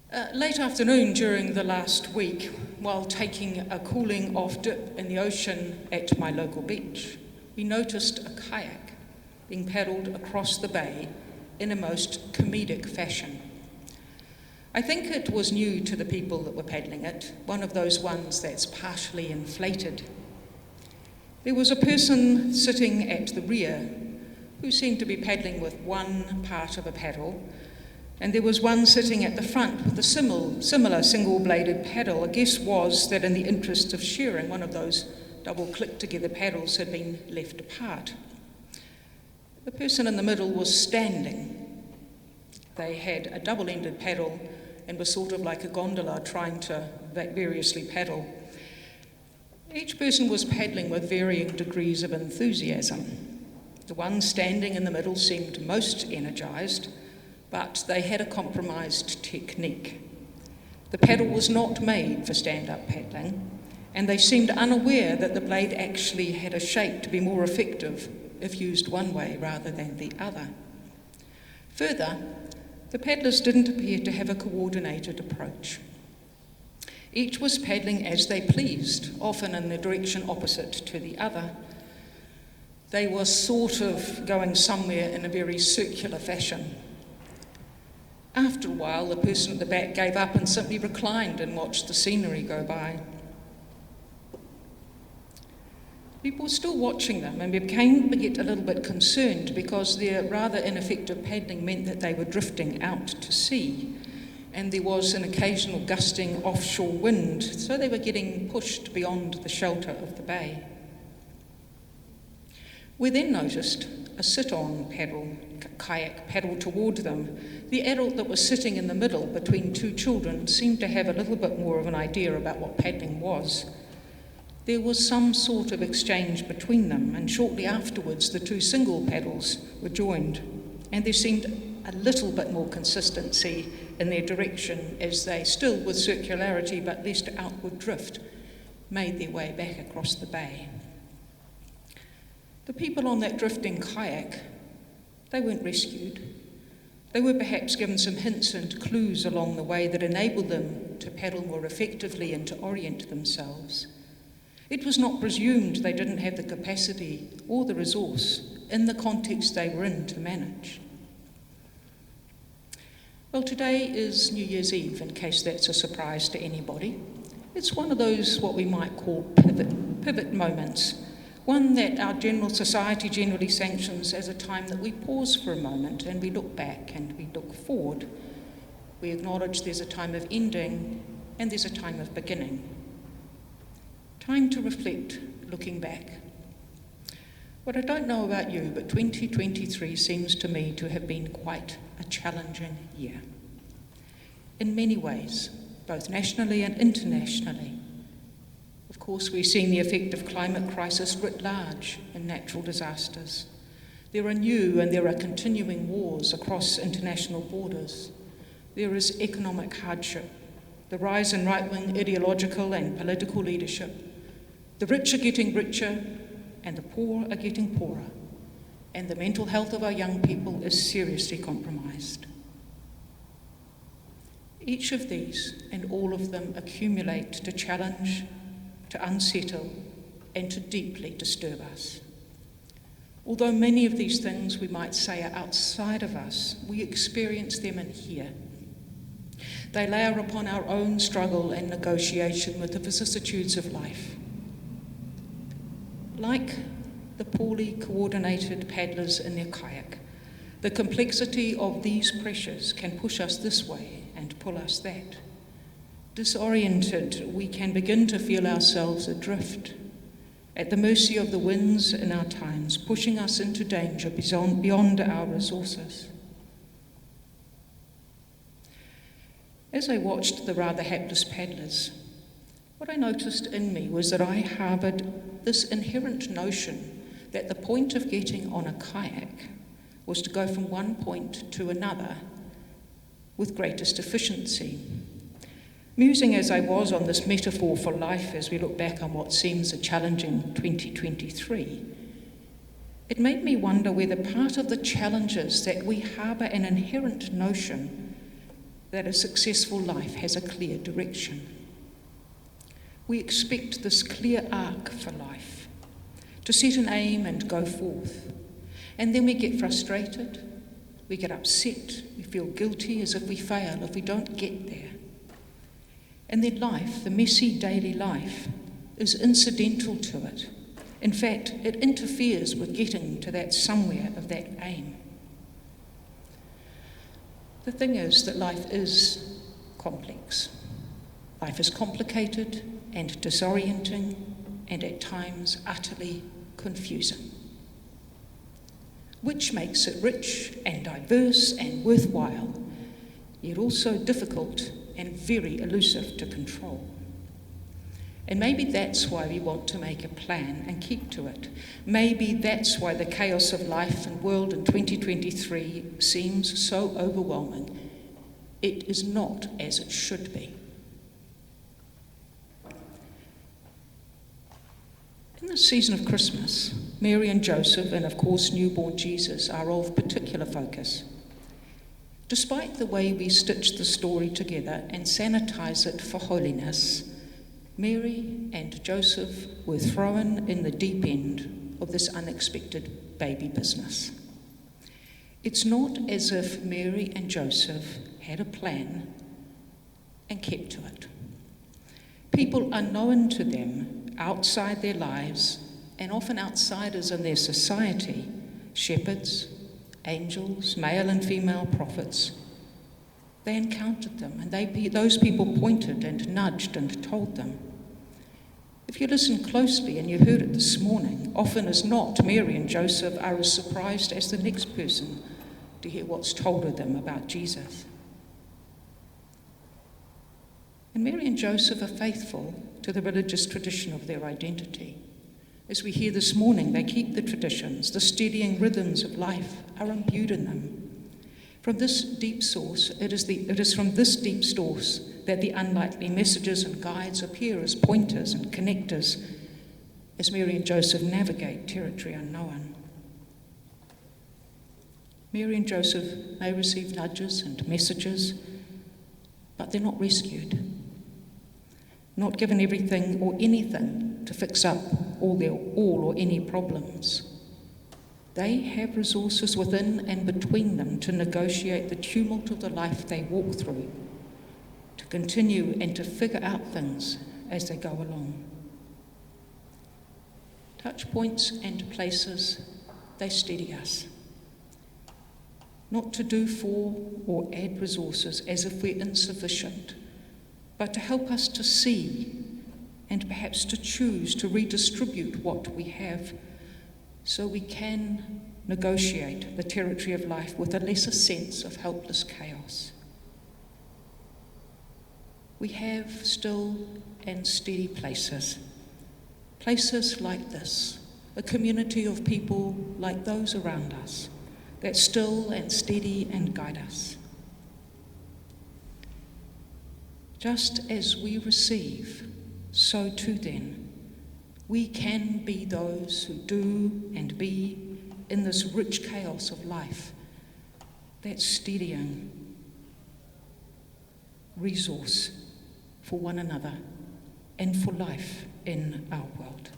Late afternoon during the last week, while taking a cooling off dip in the ocean at my local beach, we noticed a kayak being paddled across the bay in a most comedic fashion. I think it was new to the people that were paddling it, one of those ones that's partially inflated. There was a person sitting at the rear who seemed to be paddling with one part of a paddle, and there was one sitting at the front with a similar single-bladed paddle. A guess was that in the interest of sharing, one of those double click-together paddles had been left apart. The person in the middle was standing. They had a double-ended paddle and were sort of like a gondola trying to variously paddle. Each person was paddling with varying degrees of enthusiasm. The one standing in the middle seemed most energized, but they had a compromised technique. The paddle was not made for stand-up paddling, and they seemed unaware that the blade actually had a shape to be more effective if used one way rather than the other. Further, the paddlers didn't appear to have a coordinated approach. Each was paddling as they pleased, often in the direction opposite to the other. They were sort of going somewhere in a very circular fashion. After a while, the person at the back gave up and simply reclined and watched the scenery go by. People were still watching them and became yet a little bit concerned because their rather ineffective paddling meant that they were drifting out to sea, and there was an occasional gusting offshore wind, so they were getting pushed beyond the shelter of the bay. We then noticed a sit-on kayak paddle toward them. The adult that was sitting in the middle between two children seemed to have a little bit more of an idea about what paddling was. There was some sort of exchange between them, and shortly afterwards the two single paddles were joined, and there seemed a little bit more consistency in their direction as they, still with circularity but less outward drift, made their way back across the bay. The people on that drifting kayak, they weren't rescued. They were perhaps given some hints and clues along the way that enabled them to paddle more effectively and to orient themselves. It was not presumed they didn't have the capacity or the resource in the context they were in to manage. Well, today is New Year's Eve, in case that's a surprise to anybody. It's one of those what we might call pivot moments, one that our general society generally sanctions as a time that we pause for a moment and we look back and we look forward. We acknowledge there's a time of ending and there's a time of beginning. Time to reflect, looking back. What I don't know about you, but 2023 seems to me to have been quite a challenging year. In many ways, both nationally and internationally. Of course, we've seen the effect of climate crisis writ large in natural disasters. There are new and there are continuing wars across international borders. There is economic hardship, the rise in right-wing ideological and political leadership. The rich are getting richer and the poor are getting poorer, and the mental health of our young people is seriously compromised. Each of these and all of them accumulate to challenge, to unsettle, and to deeply disturb us. Although many of these things we might say are outside of us, we experience them in here. They layer upon our own struggle and negotiation with the vicissitudes of life. Like the poorly coordinated paddlers in their kayak, the complexity of these pressures can push us this way and pull us that. Disoriented, we can begin to feel ourselves adrift, at the mercy of the winds in our times, pushing us into danger beyond our resources. As I watched the rather hapless paddlers, what I noticed in me was that I harboured this inherent notion that the point of getting on a kayak was to go from one point to another with greatest efficiency. Musing as I was on this metaphor for life as we look back on what seems a challenging 2023, it made me wonder whether part of the challenges that we harbour an inherent notion that a successful life has a clear direction. We expect this clear arc for life, to set an aim and go forth. And then we get frustrated, we get upset, we feel guilty as if we fail if we don't get there. And then life, the messy daily life, is incidental to it. In fact, it interferes with getting to that somewhere of that aim. The thing is that life is complex. Life is complicated and disorienting and at times utterly confusing, which makes it rich and diverse and worthwhile, yet also difficult and very elusive to control. And maybe that's why we want to make a plan and keep to it. Maybe that's why the chaos of life and world in 2023 seems so overwhelming. It is not as it should be. In the season of Christmas, Mary and Joseph, and of course newborn Jesus, are of particular focus. Despite the way we stitch the story together and sanitize it for holiness, Mary and Joseph were thrown in the deep end of this unexpected baby business. It's not as if Mary and Joseph had a plan and kept to it. People unknown to them, outside their lives, and often outsiders in their society, shepherds, angels, male and female prophets, they encountered them, and those people pointed and nudged and told them. If you listen closely, and you heard it this morning, often as not, Mary and Joseph are as surprised as the next person to hear what's told of them about Jesus. And Mary and Joseph are faithful to the religious tradition of their identity. As we hear this morning, they keep the traditions, the steadying rhythms of life are imbued in them. From this deep source, it is from this deep source that the unlikely messages and guides appear as pointers and connectors as Mary and Joseph navigate territory unknown. Mary and Joseph may receive nudges and messages, but they're not rescued, not given everything or anything to fix up all or any problems. They have resources within and between them to negotiate the tumult of the life they walk through, to continue and to figure out things as they go along. Touch points and places, they steady us. Not to do for or add resources as if we're insufficient, but to help us to see and perhaps to choose to redistribute what we have so we can negotiate the territory of life with a lesser sense of helpless chaos. We have still and steady places like this, a community of people like those around us that still and steady and guide us. Just as we receive, so too then, we can be those who do and be in this rich chaos of life, that steadying resource for one another and for life in our world.